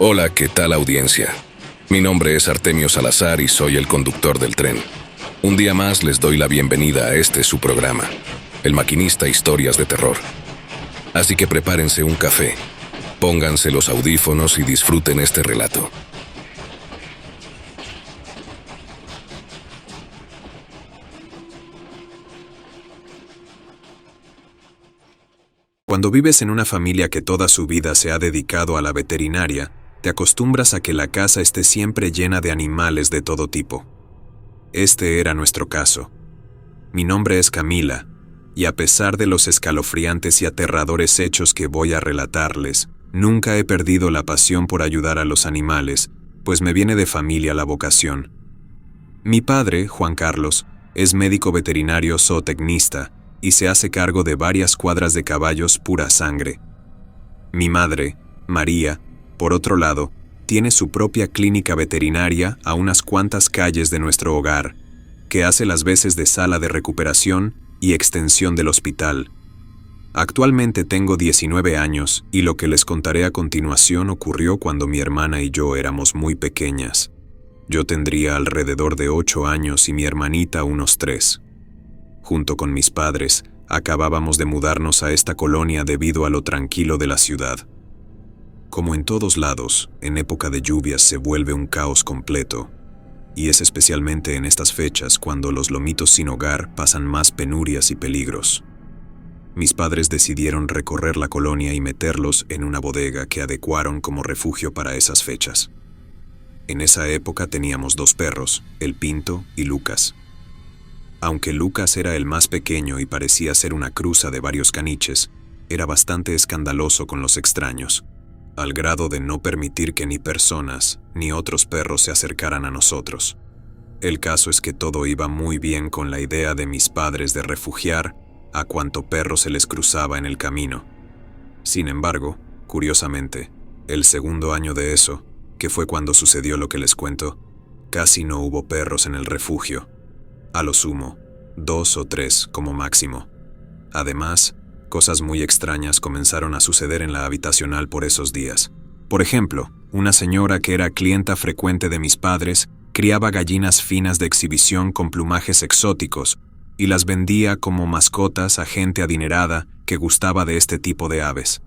Hola, ¿qué tal audiencia? Mi nombre es Artemio Salazar y soy el conductor del tren. Un día más les doy la bienvenida a este su programa, El Maquinista Historias de Terror. Así que prepárense un café, pónganse los audífonos y disfruten este relato. Cuando vives en una familia que toda su vida se ha dedicado a la veterinaria, te acostumbras a que la casa esté siempre llena de animales de todo tipo. Este era nuestro caso. Mi nombre es Camila, y a pesar de los escalofriantes y aterradores hechos que voy a relatarles, nunca he perdido la pasión por ayudar a los animales, pues me viene de familia la vocación. Mi padre, Juan Carlos, es médico veterinario zootecnista y se hace cargo de varias cuadras de caballos pura sangre. Mi madre, María, por otro lado, tiene su propia clínica veterinaria a unas cuantas calles de nuestro hogar, que hace las veces de sala de recuperación y extensión del hospital. Actualmente tengo 19 años y lo que les contaré a continuación ocurrió cuando mi hermana y yo éramos muy pequeñas. Yo tendría alrededor de 8 años y mi hermanita unos 3. Junto con mis padres, acabábamos de mudarnos a esta colonia debido a lo tranquilo de la ciudad. Como en todos lados, en época de lluvias se vuelve un caos completo, y es especialmente en estas fechas cuando los lomitos sin hogar pasan más penurias y peligros. Mis padres decidieron recorrer la colonia y meterlos en una bodega que adecuaron como refugio para esas fechas. En esa época teníamos 2 perros, el Pinto y Lucas. Aunque Lucas era el más pequeño y parecía ser una cruza de varios caniches, era bastante escandaloso con los extraños, al grado de no permitir que ni personas ni otros perros se acercaran a nosotros. El caso es que todo iba muy bien con la idea de mis padres de refugiar a cuanto perro se les cruzaba en el camino. Sin embargo, curiosamente, el segundo año de eso, que fue cuando sucedió lo que les cuento, casi no hubo perros en el refugio. A lo sumo, 2 o 3 como máximo. Además, cosas muy extrañas comenzaron a suceder en la habitacional por esos días. Por ejemplo, una señora que era clienta frecuente de mis padres criaba gallinas finas de exhibición con plumajes exóticos y las vendía como mascotas a gente adinerada que gustaba de este tipo de aves.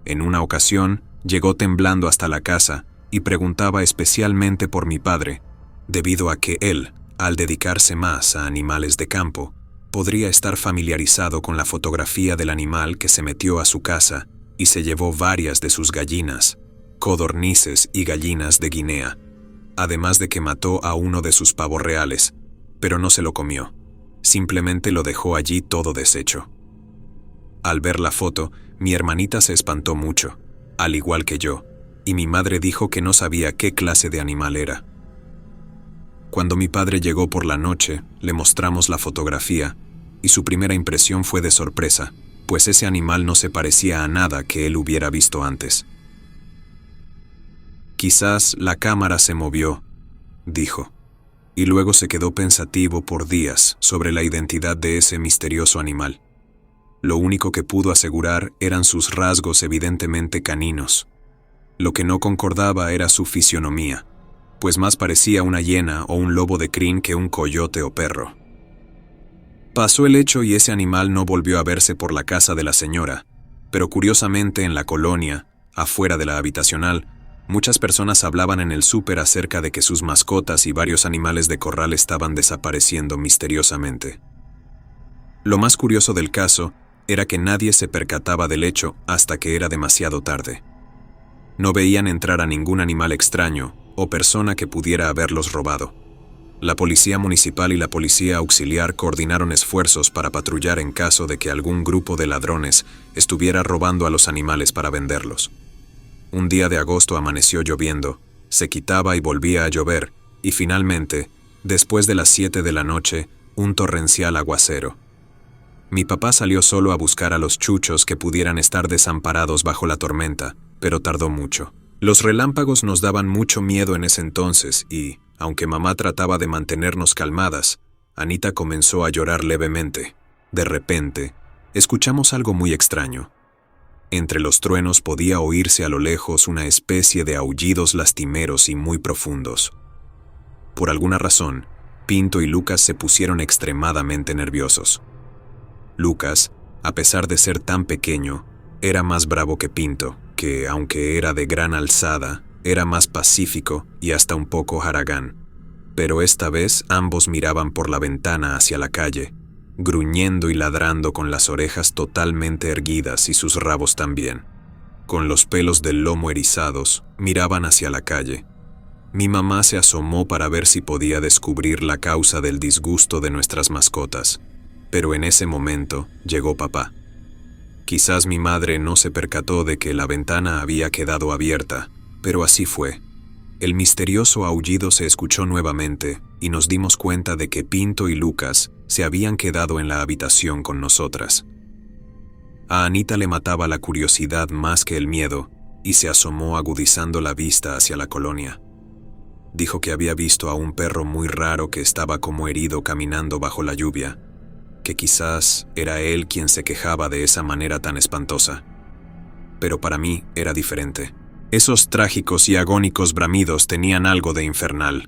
En una ocasión, llegó temblando hasta la casa y preguntaba especialmente por mi padre, debido a que él, al dedicarse más a animales de campo, podría estar familiarizado con la fotografía del animal que se metió a su casa y se llevó varias de sus gallinas, codornices y gallinas de Guinea, además de que mató a uno de sus pavos reales, pero no se lo comió, simplemente lo dejó allí todo deshecho. Al ver la foto, mi hermanita se espantó mucho, al igual que yo, y mi madre dijo que no sabía qué clase de animal era. Cuando mi padre llegó por la noche, le mostramos la fotografía, y su primera impresión fue de sorpresa, pues ese animal no se parecía a nada que él hubiera visto antes. Quizás la cámara se movió, dijo, y luego se quedó pensativo por días sobre la identidad de ese misterioso animal. Lo único que pudo asegurar eran sus rasgos evidentemente caninos. Lo que no concordaba era su fisionomía, pues más parecía una hiena o un lobo de crin que un coyote o perro. Pasó el hecho y ese animal no volvió a verse por la casa de la señora, pero curiosamente en la colonia, afuera de la habitacional, muchas personas hablaban en el súper acerca de que sus mascotas y varios animales de corral estaban desapareciendo misteriosamente. Lo más curioso del caso era que nadie se percataba del hecho hasta que era demasiado tarde. No veían entrar a ningún animal extraño o persona que pudiera haberlos robado. La policía municipal y la policía auxiliar coordinaron esfuerzos para patrullar en caso de que algún grupo de ladrones estuviera robando a los animales para venderlos. Un día de agosto amaneció lloviendo, se quitaba y volvía a llover, y finalmente, después de las 7 de la noche, un torrencial aguacero. Mi papá salió solo a buscar a los chuchos que pudieran estar desamparados bajo la tormenta, pero tardó mucho. Los relámpagos nos daban mucho miedo en ese entonces y, aunque mamá trataba de mantenernos calmadas, Anita comenzó a llorar levemente. De repente, escuchamos algo muy extraño. Entre los truenos podía oírse a lo lejos una especie de aullidos lastimeros y muy profundos. Por alguna razón, Pinto y Lucas se pusieron extremadamente nerviosos. Lucas, a pesar de ser tan pequeño, era más bravo que Pinto, que, aunque era de gran alzada, era más pacífico y hasta un poco haragán. Pero esta vez ambos miraban por la ventana hacia la calle, gruñendo y ladrando con las orejas totalmente erguidas y sus rabos también. Con los pelos del lomo erizados, miraban hacia la calle. Mi mamá se asomó para ver si podía descubrir la causa del disgusto de nuestras mascotas, pero en ese momento llegó papá. Quizás mi madre no se percató de que la ventana había quedado abierta, pero así fue. El misterioso aullido se escuchó nuevamente y nos dimos cuenta de que Pinto y Lucas se habían quedado en la habitación con nosotras. A Anita le mataba la curiosidad más que el miedo y se asomó agudizando la vista hacia la colonia. Dijo que había visto a un perro muy raro que estaba como herido caminando bajo la lluvia, que quizás era él quien se quejaba de esa manera tan espantosa. Pero para mí era diferente. Esos trágicos y agónicos bramidos tenían algo de infernal.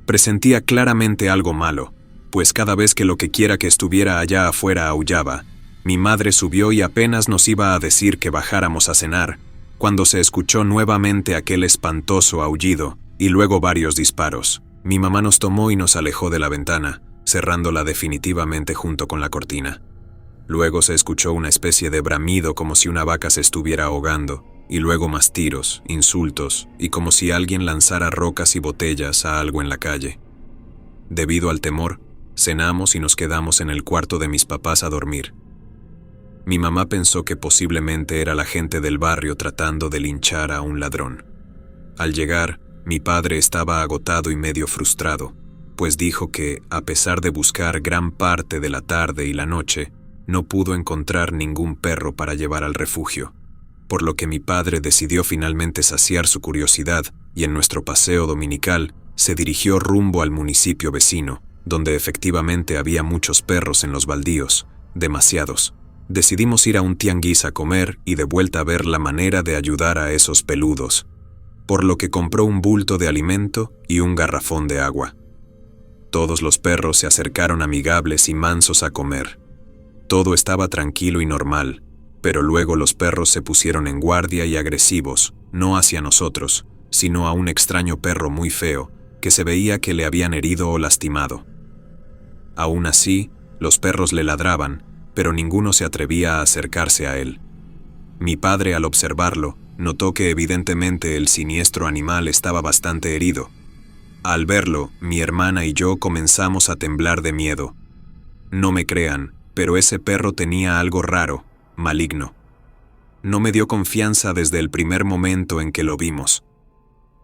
Presentía claramente algo malo, pues cada vez que lo que quiera que estuviera allá afuera aullaba, mi madre subió y apenas nos iba a decir que bajáramos a cenar, cuando se escuchó nuevamente aquel espantoso aullido y luego varios disparos. Mi mamá nos tomó y nos alejó de la ventana, cerrándola definitivamente junto con la cortina. Luego se escuchó una especie de bramido como si una vaca se estuviera ahogando, y luego más tiros, insultos, y como si alguien lanzara rocas y botellas a algo en la calle. Debido al temor, cenamos y nos quedamos en el cuarto de mis papás a dormir. Mi mamá pensó que posiblemente era la gente del barrio tratando de linchar a un ladrón. Al llegar, mi padre estaba agotado y medio frustrado, pues dijo que, a pesar de buscar gran parte de la tarde y la noche, no pudo encontrar ningún perro para llevar al refugio, por lo que mi padre decidió finalmente saciar su curiosidad y en nuestro paseo dominical se dirigió rumbo al municipio vecino, donde efectivamente había muchos perros en los baldíos, demasiados. Decidimos ir a un tianguis a comer y de vuelta a ver la manera de ayudar a esos peludos, por lo que compró un bulto de alimento y un garrafón de agua. Todos los perros se acercaron amigables y mansos a comer. Todo estaba tranquilo y normal, pero luego los perros se pusieron en guardia y agresivos, no hacia nosotros, sino a un extraño perro muy feo, que se veía que le habían herido o lastimado. Aún así, los perros le ladraban, pero ninguno se atrevía a acercarse a él. Mi padre, al observarlo, notó que evidentemente el siniestro animal estaba bastante herido. Al verlo, mi hermana y yo comenzamos a temblar de miedo. No me crean, pero ese perro tenía algo raro, maligno. No me dio confianza desde el primer momento en que lo vimos.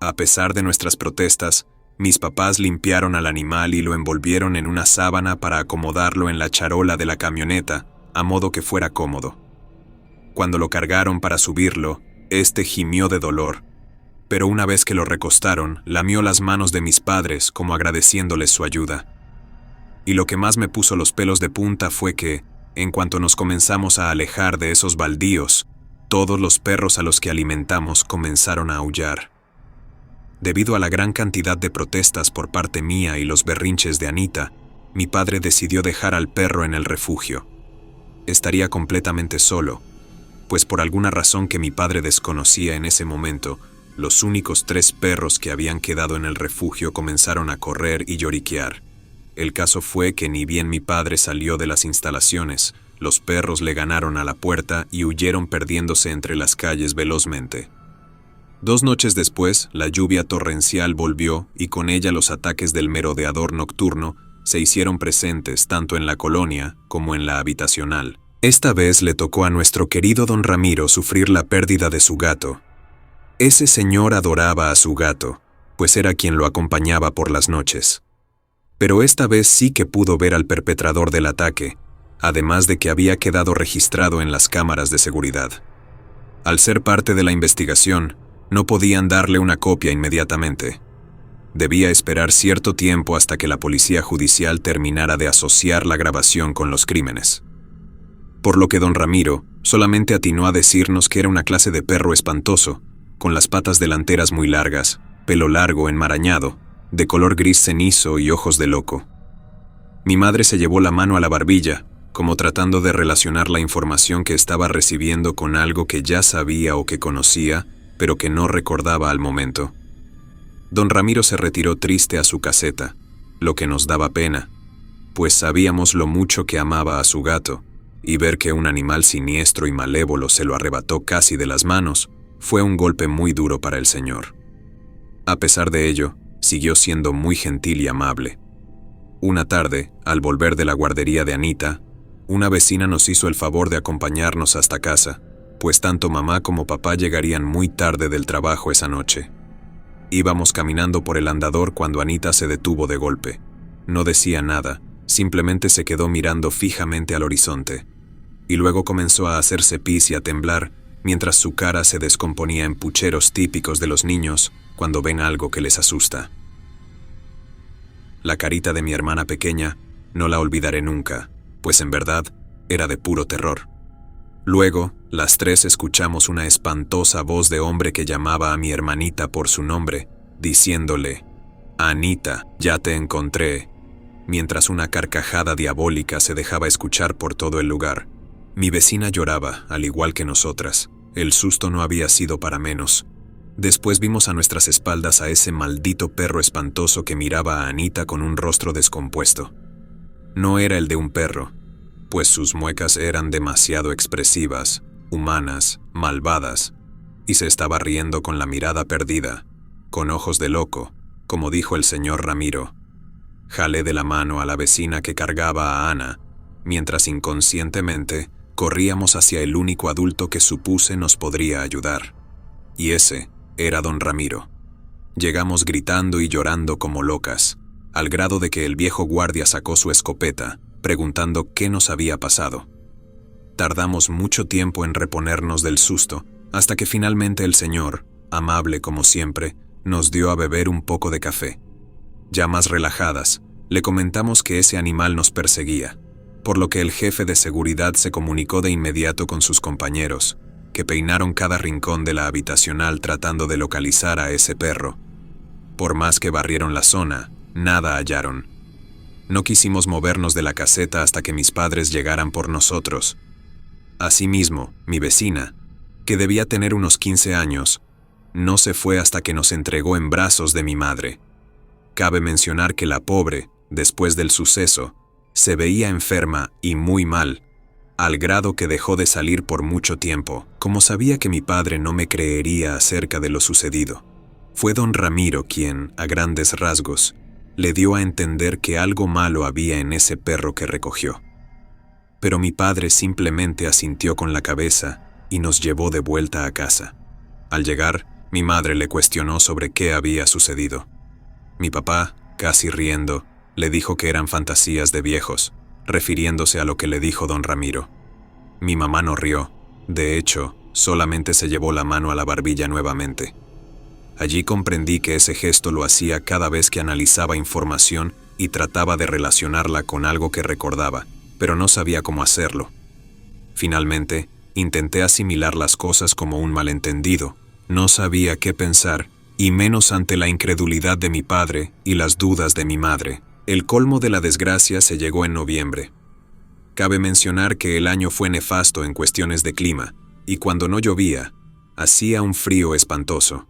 A pesar de nuestras protestas, mis papás limpiaron al animal y lo envolvieron en una sábana para acomodarlo en la charola de la camioneta, a modo que fuera cómodo. Cuando lo cargaron para subirlo, este gimió de dolor, pero una vez que lo recostaron, lamió las manos de mis padres como agradeciéndoles su ayuda. Y lo que más me puso los pelos de punta fue que, en cuanto nos comenzamos a alejar de esos baldíos, todos los perros a los que alimentamos comenzaron a aullar. Debido a la gran cantidad de protestas por parte mía y los berrinches de Anita, mi padre decidió dejar al perro en el refugio. Estaría completamente solo, pues por alguna razón que mi padre desconocía en ese momento, los únicos 3 perros que habían quedado en el refugio comenzaron a correr y lloriquear. El caso fue que ni bien mi padre salió de las instalaciones, los perros le ganaron a la puerta y huyeron perdiéndose entre las calles velozmente. 2 noches después, la lluvia torrencial volvió y con ella los ataques del merodeador nocturno se hicieron presentes tanto en la colonia como en la habitacional. Esta vez le tocó a nuestro querido don Ramiro sufrir la pérdida de su gato. Ese señor adoraba a su gato, pues era quien lo acompañaba por las noches. Pero esta vez sí que pudo ver al perpetrador del ataque, además de que había quedado registrado en las cámaras de seguridad. Al ser parte de la investigación, no podían darle una copia inmediatamente. Debía esperar cierto tiempo hasta que la policía judicial terminara de asociar la grabación con los crímenes. por lo que don Ramiro solamente atinó a decirnos que era una clase de perro espantoso, con las patas delanteras muy largas, pelo largo enmarañado, de color gris cenizo y ojos de loco. Mi madre se llevó la mano a la barbilla, como tratando de relacionar la información que estaba recibiendo con algo que ya sabía o que conocía, pero que no recordaba al momento. Don Ramiro se retiró triste a su caseta, lo que nos daba pena, pues sabíamos lo mucho que amaba a su gato, y ver que un animal siniestro y malévolo se lo arrebató casi de las manos fue un golpe muy duro para el señor. A pesar de ello, siguió siendo muy gentil y amable. Una tarde, al volver de la guardería de Anita, una vecina nos hizo el favor de acompañarnos hasta casa, pues tanto mamá como papá llegarían muy tarde del trabajo esa noche. Íbamos caminando por el andador cuando Anita se detuvo de golpe. No decía nada, simplemente se quedó mirando fijamente al horizonte, y luego comenzó a hacerse pis y a temblar, mientras su cara se descomponía en pucheros típicos de los niños cuando ven algo que les asusta. La carita de mi hermana pequeña no la olvidaré nunca, pues en verdad era de puro terror. Luego, las tres escuchamos una espantosa voz de hombre que llamaba a mi hermanita por su nombre, diciéndole: «Anita, ya te encontré», mientras una carcajada diabólica se dejaba escuchar por todo el lugar. Mi vecina lloraba, al igual que nosotras. El susto no había sido para menos. Después vimos a nuestras espaldas a ese maldito perro espantoso que miraba a Anita con un rostro descompuesto. No era el de un perro, pues sus muecas eran demasiado expresivas, humanas, malvadas, y se estaba riendo con la mirada perdida, con ojos de loco, como dijo el señor Ramiro. Jalé de la mano a la vecina que cargaba a Ana, mientras inconscientemente corríamos hacia el único adulto que supuse nos podría ayudar. Y ese era don Ramiro. Llegamos gritando y llorando como locas, al grado de que el viejo guardia sacó su escopeta, preguntando qué nos había pasado. Tardamos mucho tiempo en reponernos del susto, hasta que finalmente el señor, amable como siempre, nos dio a beber un poco de café. Ya más relajadas, le comentamos que ese animal nos perseguía, por lo que el jefe de seguridad se comunicó de inmediato con sus compañeros, que peinaron cada rincón de la habitacional tratando de localizar a ese perro. Por más que barrieron la zona, nada hallaron. No quisimos movernos de la caseta hasta que mis padres llegaran por nosotros. Asimismo, mi vecina, que debía tener unos 15 años, no se fue hasta que nos entregó en brazos de mi madre. Cabe mencionar que la pobre, después del suceso, se veía enferma y muy mal, al grado que dejó de salir por mucho tiempo, como sabía que mi padre no me creería acerca de lo sucedido. Fue don Ramiro quien, a grandes rasgos, le dio a entender que algo malo había en ese perro que recogió. Pero mi padre simplemente asintió con la cabeza y nos llevó de vuelta a casa. Al llegar, mi madre le cuestionó sobre qué había sucedido. Mi papá, casi riendo, le dijo que eran fantasías de viejos, refiriéndose a lo que le dijo don Ramiro. Mi mamá no rió, de hecho, solamente se llevó la mano a la barbilla nuevamente. Allí comprendí que ese gesto lo hacía cada vez que analizaba información y trataba de relacionarla con algo que recordaba, pero no sabía cómo hacerlo. Finalmente, intenté asimilar las cosas como un malentendido. No sabía qué pensar, y menos ante la incredulidad de mi padre y las dudas de mi madre. El colmo de la desgracia se llegó en noviembre. Cabe mencionar que el año fue nefasto en cuestiones de clima, y cuando no llovía, hacía un frío espantoso.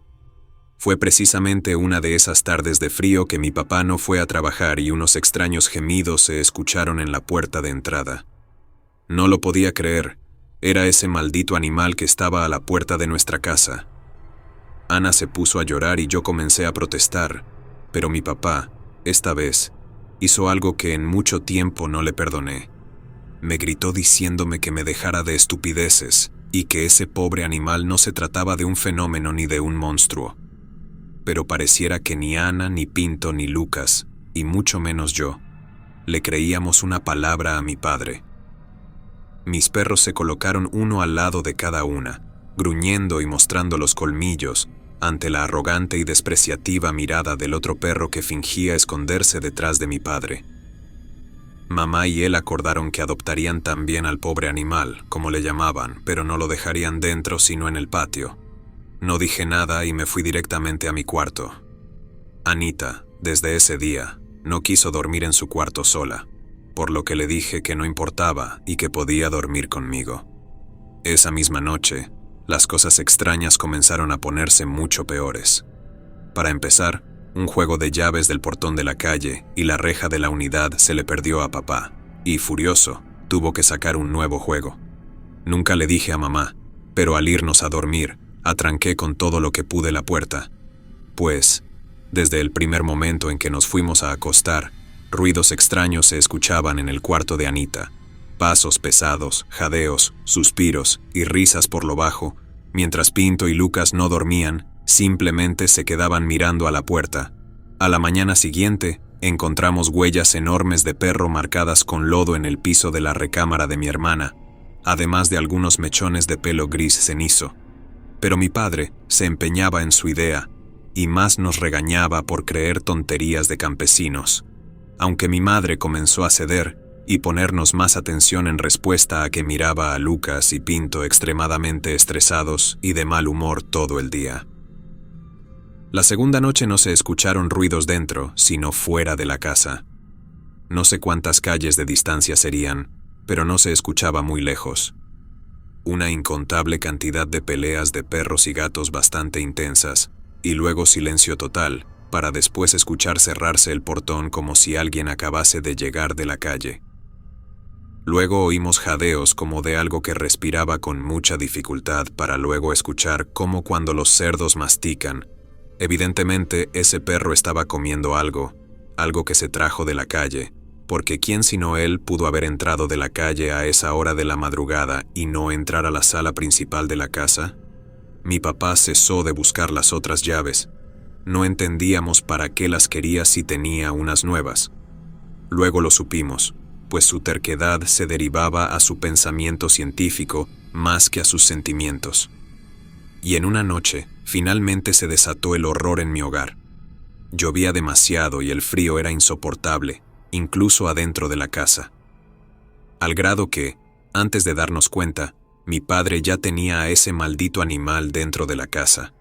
Fue precisamente una de esas tardes de frío que mi papá no fue a trabajar y unos extraños gemidos se escucharon en la puerta de entrada. No lo podía creer, era ese maldito animal que estaba a la puerta de nuestra casa. Ana se puso a llorar y yo comencé a protestar, pero mi papá, esta vez, hizo algo que en mucho tiempo no le perdoné. Me gritó diciéndome que me dejara de estupideces y que ese pobre animal no se trataba de un fenómeno ni de un monstruo. Pero pareciera que ni Ana, ni Pinto, ni Lucas, y mucho menos yo, le creíamos una palabra a mi padre. Mis perros se colocaron uno al lado de cada una, gruñendo y mostrando los colmillos, ante la arrogante y despreciativa mirada del otro perro que fingía esconderse detrás de mi padre. Mamá y él acordaron que adoptarían también al pobre animal, como le llamaban, pero no lo dejarían dentro sino en el patio. No dije nada y me fui directamente a mi cuarto. Anita, desde ese día, no quiso dormir en su cuarto sola, por lo que le dije que no importaba y que podía dormir conmigo. Esa misma noche, las cosas extrañas comenzaron a ponerse mucho peores. Para empezar, un juego de llaves del portón de la calle y la reja de la unidad se le perdió a papá, y furioso, tuvo que sacar un nuevo juego. Nunca le dije a mamá, pero al irnos a dormir, atranqué con todo lo que pude la puerta, pues, desde el primer momento en que nos fuimos a acostar, ruidos extraños se escuchaban en el cuarto de Anita, pasos pesados, jadeos, suspiros y risas por lo bajo, mientras Pinto y Lucas no dormían, simplemente se quedaban mirando a la puerta. A la mañana siguiente, encontramos huellas enormes de perro marcadas con lodo en el piso de la recámara de mi hermana, además de algunos mechones de pelo gris cenizo. Pero mi padre se empeñaba en su idea, y más nos regañaba por creer tonterías de campesinos, aunque mi madre comenzó a ceder y ponernos más atención en respuesta a que miraba a Lucas y Pinto extremadamente estresados y de mal humor todo el día. La segunda noche no se escucharon ruidos dentro, sino fuera de la casa. No sé cuántas calles de distancia serían, pero no se escuchaba muy lejos. Una incontable cantidad de peleas de perros y gatos bastante intensas, y luego silencio total, para después escuchar cerrarse el portón como si alguien acabase de llegar de la calle. Luego oímos jadeos como de algo que respiraba con mucha dificultad para luego escuchar como cuando los cerdos mastican. Evidentemente, ese perro estaba comiendo algo que se trajo de la calle, porque ¿quién sino él pudo haber entrado de la calle a esa hora de la madrugada y no entrar a la sala principal de la casa? Mi papá cesó de buscar las otras llaves. No entendíamos para qué las quería si tenía unas nuevas. Luego lo supimos, pues su terquedad se derivaba a su pensamiento científico más que a sus sentimientos. Y en una noche, finalmente se desató el horror en mi hogar. Llovía demasiado y el frío era insoportable, incluso adentro de la casa. Al grado que, antes de darnos cuenta, mi padre ya tenía a ese maldito animal dentro de la casa.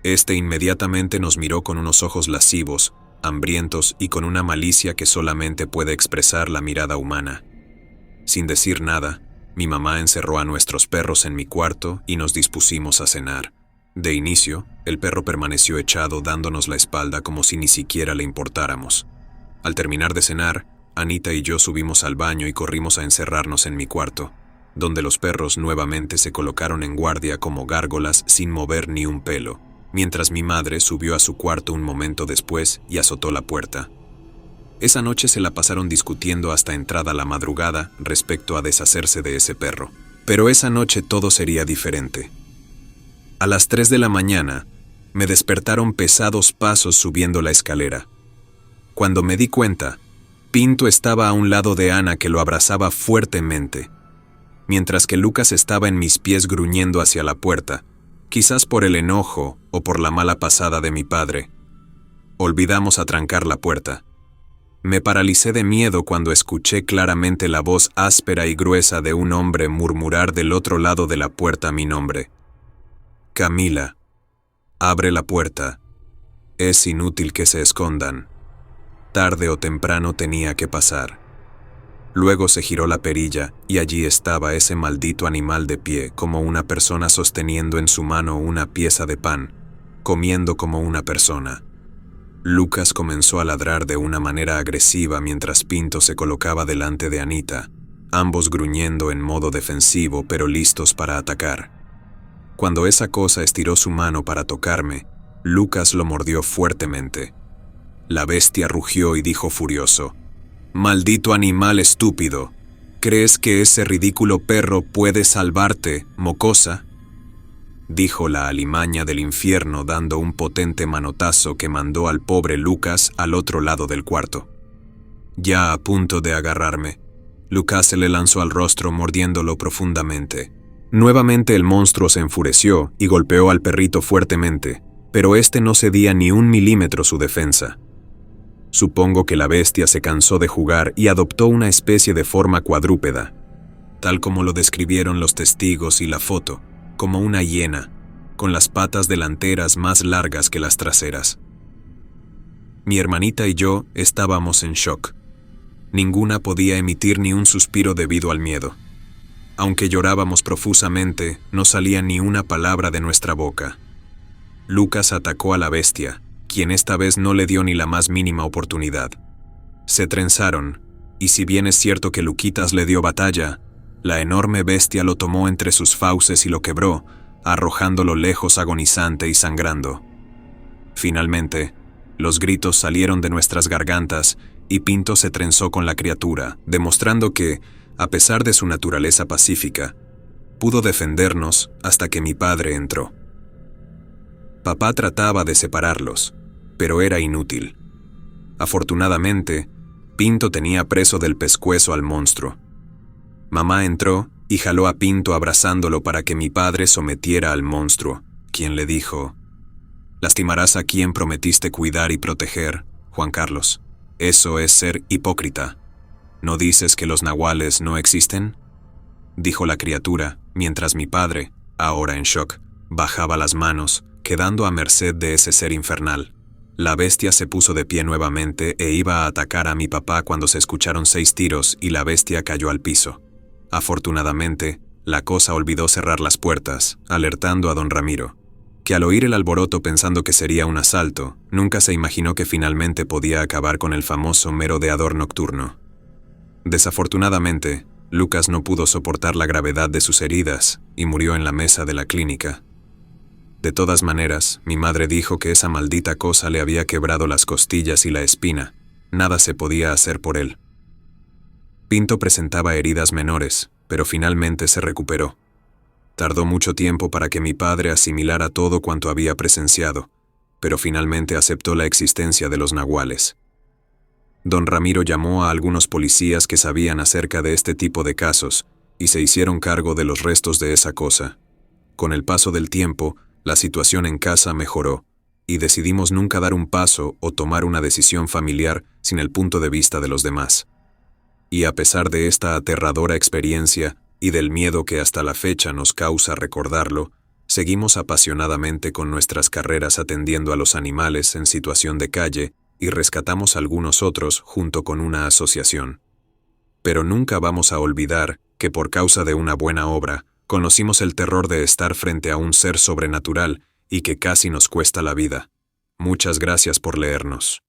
Este inmediatamente nos miró con unos ojos lascivos, hambrientos y con una malicia que solamente puede expresar la mirada humana. Sin decir nada, mi mamá encerró a nuestros perros en mi cuarto y nos dispusimos a cenar. De inicio, el perro permaneció echado dándonos la espalda como si ni siquiera le importáramos. Al terminar de cenar, Anita y yo subimos al baño y corrimos a encerrarnos en mi cuarto, donde los perros nuevamente se colocaron en guardia como gárgolas sin mover ni un pelo, mientras mi madre subió a su cuarto un momento después y azotó la puerta. Esa noche se la pasaron discutiendo hasta entrada la madrugada respecto a deshacerse de ese perro. Pero esa noche todo sería diferente. A las 3 de la mañana, me despertaron pesados pasos subiendo la escalera. Cuando me di cuenta, Pinto estaba a un lado de Ana que lo abrazaba fuertemente, mientras que Lucas estaba en mis pies gruñendo hacia la puerta, quizás por el enojo o por la mala pasada de mi padre. Olvidamos atrancar la puerta. Me paralicé de miedo cuando escuché claramente la voz áspera y gruesa de un hombre murmurar del otro lado de la puerta mi nombre. Camila, abre la puerta. Es inútil que se escondan. Tarde o temprano tenía que pasar. Luego se giró la perilla y allí estaba ese maldito animal de pie como una persona sosteniendo en su mano una pieza de pan, comiendo como una persona. Lucas comenzó a ladrar de una manera agresiva mientras Pinto se colocaba delante de Anita, ambos gruñendo en modo defensivo pero listos para atacar. Cuando esa cosa estiró su mano para tocarme, Lucas lo mordió fuertemente. La bestia rugió y dijo furioso: «Maldito animal estúpido, ¿crees que ese ridículo perro puede salvarte, mocosa?», dijo la alimaña del infierno dando un potente manotazo que mandó al pobre Lucas al otro lado del cuarto. Ya a punto de agarrarme, Lucas se le lanzó al rostro mordiéndolo profundamente. Nuevamente el monstruo se enfureció y golpeó al perrito fuertemente, pero este no cedía ni un milímetro su defensa. Supongo que la bestia se cansó de jugar y adoptó una especie de forma cuadrúpeda, tal como lo describieron los testigos y la foto, como una hiena, con las patas delanteras más largas que las traseras. Mi hermanita y yo estábamos en shock. Ninguna podía emitir ni un suspiro debido al miedo. Aunque llorábamos profusamente, no salía ni una palabra de nuestra boca. Lucas atacó a la bestia, quien esta vez no le dio ni la más mínima oportunidad. Se trenzaron, y si bien es cierto que Luquitas le dio batalla, la enorme bestia lo tomó entre sus fauces y lo quebró, arrojándolo lejos agonizante y sangrando. Finalmente, los gritos salieron de nuestras gargantas y Pinto se trenzó con la criatura, demostrando que, a pesar de su naturaleza pacífica, pudo defendernos hasta que mi padre entró. Papá trataba de separarlos, pero era inútil. Afortunadamente, Pinto tenía preso del pescuezo al monstruo. Mamá entró y jaló a Pinto abrazándolo para que mi padre sometiera al monstruo, quien le dijo: «Lastimarás a quien prometiste cuidar y proteger, Juan Carlos. Eso es ser hipócrita. ¿No dices que los nahuales no existen?», dijo la criatura, mientras mi padre, ahora en shock, bajaba las manos, quedando a merced de ese ser infernal. La bestia se puso de pie nuevamente e iba a atacar a mi papá cuando se escucharon 6 tiros y la bestia cayó al piso. Afortunadamente, la cosa olvidó cerrar las puertas, alertando a don Ramiro, que al oír el alboroto pensando que sería un asalto, nunca se imaginó que finalmente podía acabar con el famoso merodeador nocturno. Desafortunadamente, Lucas no pudo soportar la gravedad de sus heridas y murió en la mesa de la clínica. De todas maneras, mi madre dijo que esa maldita cosa le había quebrado las costillas y la espina. Nada se podía hacer por él. Pinto presentaba heridas menores, pero finalmente se recuperó. Tardó mucho tiempo para que mi padre asimilara todo cuanto había presenciado, pero finalmente aceptó la existencia de los nahuales. Don Ramiro llamó a algunos policías que sabían acerca de este tipo de casos y se hicieron cargo de los restos de esa cosa. Con el paso del tiempo, la situación en casa mejoró y decidimos nunca dar un paso o tomar una decisión familiar sin el punto de vista de los demás. Y a pesar de esta aterradora experiencia y del miedo que hasta la fecha nos causa recordarlo, seguimos apasionadamente con nuestras carreras atendiendo a los animales en situación de calle y rescatamos algunos otros junto con una asociación. Pero nunca vamos a olvidar que por causa de una buena obra, conocimos el terror de estar frente a un ser sobrenatural y que casi nos cuesta la vida. Muchas gracias por leernos.